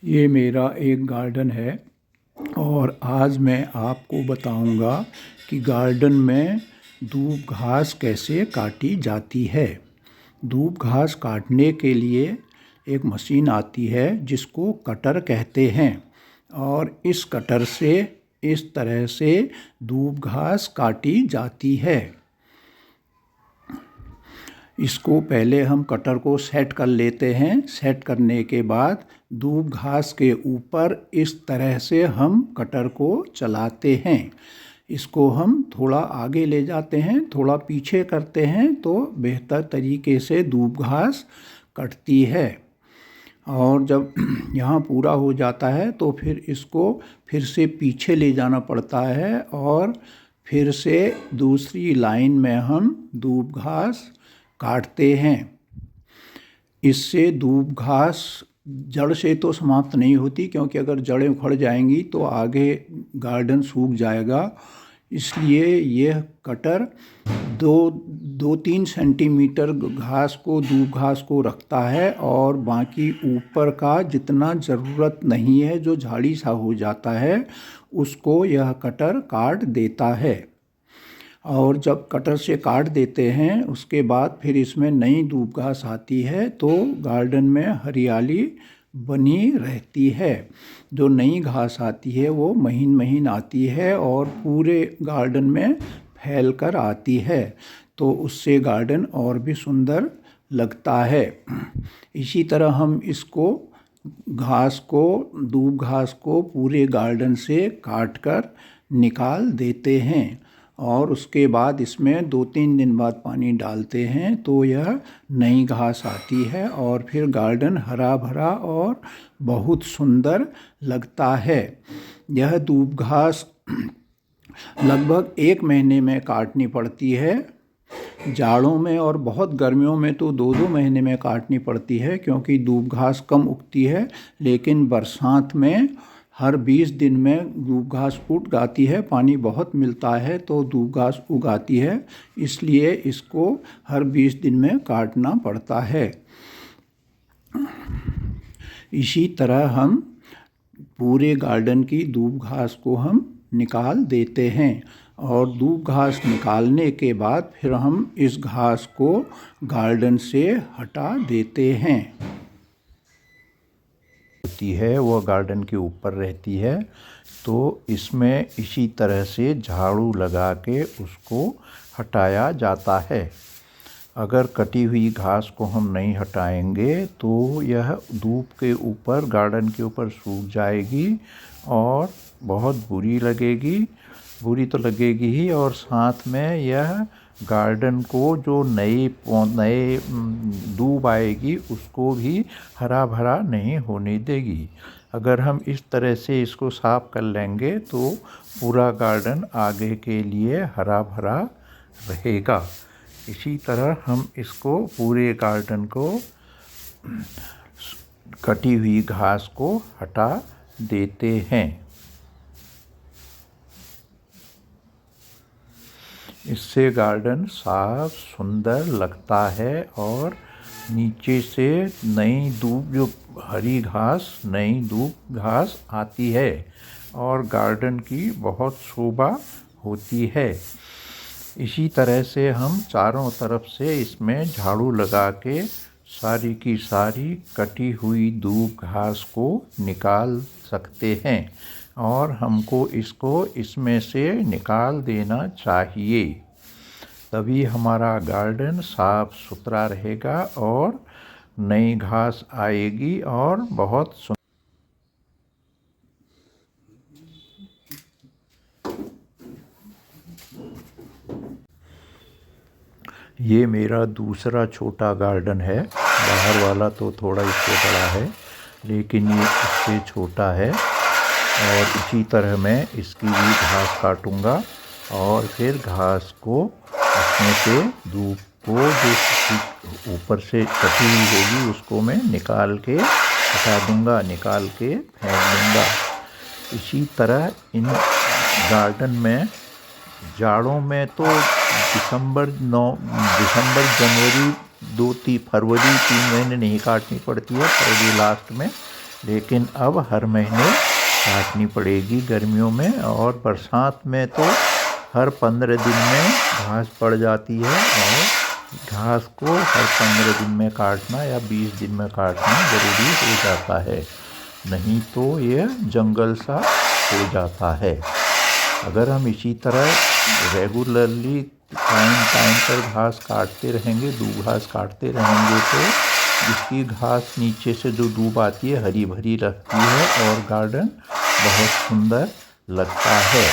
ये मेरा एक गार्डन है और आज मैं आपको बताऊंगा कि गार्डन में दूब घास कैसे काटी जाती है। दूब घास काटने के लिए एक मशीन आती है जिसको कटर कहते हैं और इस कटर से इस तरह से दूब घास काटी जाती है। इसको पहले हम कटर को सेट कर लेते हैं। सेट करने के बाद दूब घास के ऊपर इस तरह से हम कटर को चलाते हैं। इसको हम थोड़ा आगे ले जाते हैं, थोड़ा पीछे करते हैं तो बेहतर तरीके से दूब घास कटती है। और जब यहाँ पूरा हो जाता है तो फिर इसको फिर से पीछे ले जाना पड़ता है और फिर से दूसरी लाइन में हम दूब घास काटते हैं। इससे दूब घास जड़ से तो समाप्त नहीं होती, क्योंकि अगर जड़ें उखड़ जाएंगी तो आगे गार्डन सूख जाएगा। इसलिए यह कटर दो तीन सेंटीमीटर घास को दूब घास को रखता है और बाकी ऊपर का जितना ज़रूरत नहीं है, जो झाड़ी सा हो जाता है, उसको यह कटर काट देता है। और जब कटर से काट देते हैं उसके बाद फिर इसमें नई दूब घास आती है तो गार्डन में हरियाली बनी रहती है। जो नई घास आती है वो महीन महीन आती है और पूरे गार्डन में फैल कर आती है, तो उससे गार्डन और भी सुंदर लगता है। इसी तरह हम इसको दूब घास को पूरे गार्डन से काट कर निकाल देते हैं और उसके बाद इसमें 2-3 दिन बाद पानी डालते हैं तो यह नई घास आती है और फिर गार्डन हरा भरा और बहुत सुंदर लगता है। यह दूब घास लगभग 1 महीने में काटनी पड़ती है। जाड़ों में और बहुत गर्मियों में तो 2-2 महीने में काटनी पड़ती है, क्योंकि दूब घास कम उगती है। लेकिन बरसात में हर 20 दिन में दूब घास उग आती है, पानी बहुत मिलता है तो दूब घास उगाती है, इसलिए इसको हर 20 दिन में काटना पड़ता है। इसी तरह हम पूरे गार्डन की दूब घास को हम निकाल देते हैं और दूब घास निकालने के बाद फिर हम इस घास को गार्डन से हटा देते हैं। होती है वह गार्डन के ऊपर रहती है, तो इसमें इसी तरह से झाड़ू लगा के उसको हटाया जाता है। अगर कटी हुई घास को हम नहीं हटाएंगे तो यह धूप के ऊपर गार्डन के ऊपर सूख जाएगी और बहुत बुरी तो लगेगी ही, और साथ में यह गार्डन को जो नए दूब आएगी उसको भी हरा भरा नहीं होने देगी। अगर हम इस तरह से इसको साफ कर लेंगे तो पूरा गार्डन आगे के लिए हरा भरा रहेगा। इसी तरह हम इसको पूरे गार्डन को कटी हुई घास को हटा देते हैं। इससे गार्डन साफ सुंदर लगता है और नीचे से नई दूब घास आती है और गार्डन की बहुत शोभा होती है। इसी तरह से हम चारों तरफ से इसमें झाड़ू लगा के सारी की सारी कटी हुई दूब घास को निकाल सकते हैं और हमको इसको इसमें से निकाल देना चाहिए। तभी हमारा गार्डन साफ सुथरा रहेगा और नई घास आएगी और बहुत सुंदर। ये मेरा दूसरा छोटा गार्डन है। बाहर वाला तो थोड़ा इससे बड़ा है, लेकिन ये इससे छोटा है और इसी तरह मैं इसकी भी घास काटूंगा और फिर घास को इसमें से दूब को जो ऊपर से कटी हुई होगी उसको मैं निकाल के हटा दूंगा, निकाल के फेंक दूंगा। इसी तरह इन गार्डन में जाड़ों में तो दिसंबर, जनवरी, फरवरी 3 महीने नहीं काटनी पड़ती है, फरवरी लास्ट में। लेकिन अब हर महीने काटनी पड़ेगी गर्मियों में। और बरसात में तो हर 15 दिन में घास पड़ जाती है और घास को हर 15 दिन में काटना या 20 दिन में काटना ज़रूरी हो जाता है, नहीं तो यह जंगल सा हो जाता है। अगर हम इसी तरह रेगुलरली टाइम पर घास काटते रहेंगे, दूब घास काटते रहेंगे, तो इसकी घास नीचे से जो दूब आती है हरी भरी लगती है और गार्डन बहुत सुंदर लगता है।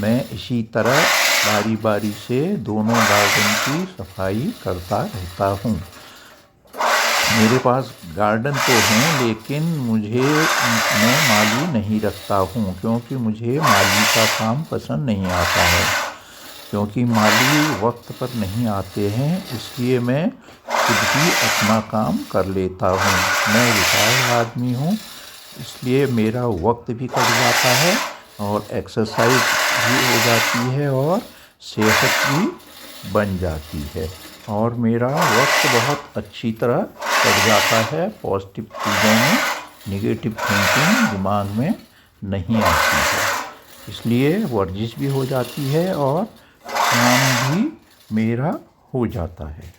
मैं इसी तरह बारी बारी से दोनों गार्डन की सफाई करता रहता हूँ। मेरे पास गार्डन तो हैं, लेकिन मैं माली नहीं रखता हूँ, क्योंकि मुझे माली का काम पसंद नहीं आता है। क्योंकि माली वक्त पर नहीं आते हैं, इसलिए मैं खुद ही अपना काम कर लेता हूँ। मैं रिटायर्ड आदमी हूँ, इसलिए मेरा वक्त भी कट जाता है और एक्सरसाइज भी हो जाती है और सेहत भी बन जाती है और मेरा वक्त बहुत अच्छी तरह कट जाता है। पॉजिटिव चीज़ों में नेगेटिव थिंकिंग दिमाग में नहीं आती है, इसलिए वर्जिश भी हो जाती है और काम भी मेरा हो जाता है।